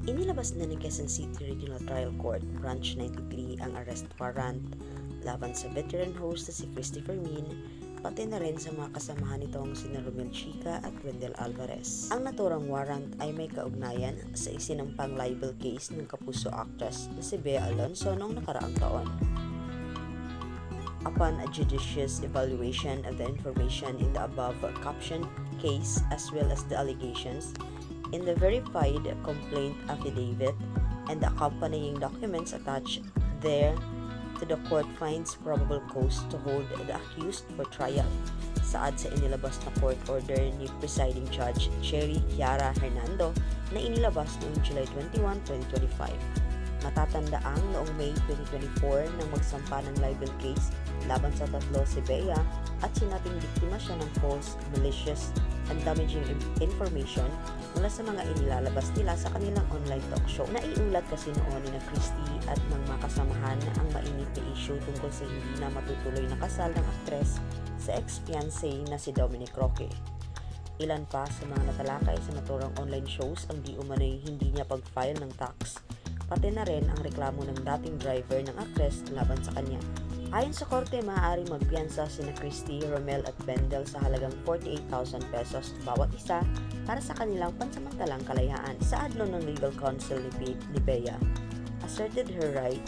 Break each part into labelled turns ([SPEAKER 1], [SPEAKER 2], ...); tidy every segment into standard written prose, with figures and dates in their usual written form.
[SPEAKER 1] Inilabas na ng Quezon City Regional Trial Court Branch 93 ang arrest warrant laban sa veteran host na si Christopher Min, pati na rin sa mga kasamahan nitong sina Romel Chica at Wendell Alvarez. Ang naturang warrant ay may kaugnayan sa isinampang libel case ng Kapuso actress na si Bea Alonzo noong nakaraang taon. Upon a judicious evaluation of the information in the above captioned case as well as the allegations in the verified complaint affidavit and the accompanying documents attached there, the court finds probable cause to hold the accused for trial. Saad sa inilabas na court order ni Presiding Judge Cherry Chiara Hernando na inilabas noong July 21, 2025. Matatandaang noong May 2024 nang magsampa ng libel case laban sa tatlo si Bea at sinabing biktima siya ng false, malicious, and damaging information mula sa mga inilalabas nila sa kanilang online talk show. Naiulat kasi noon ni na Christie at ng mga kasamahan na ang mainit na issue tungkol sa hindi na matutuloy na kasal ng aktres sa ex-fiancé na si Dominic Roque. Ilan pa sa mga natalakay sa naturang online shows ang di umano'y hindi niya pag-file ng tax, pati na rin ang reklamo ng dating driver ng aktres laban sa kanya. Ayon sa korte, maaaring magpiyansa sina Christie, Romel at Wendell sa halagang 48,000 pesos bawat isa para sa kanilang pansamantalang kalayaan. Sa adlo ng legal counsel ni Bea, asserted her right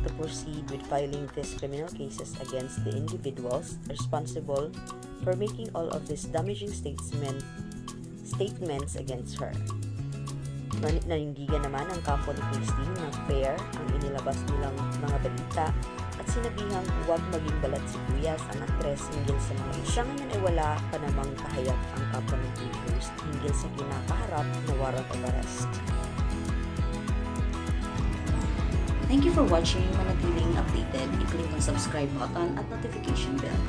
[SPEAKER 1] to proceed with filing these criminal cases against the individuals responsible for making all of these damaging statements against her. Nanindigan naman ang kampo ni Christie na fair ang inilabas nilang mga balita at sinabihang huwag maging balat sibuyas ang aktres hinggil sa mga isya. Ngayon ay wala pa namang kahayag ang kampo ng host hinggil sa kinakaharap na warrant of arrest.
[SPEAKER 2] Thank you for watching. Manatiling updated, i-click ang subscribe button at notification bell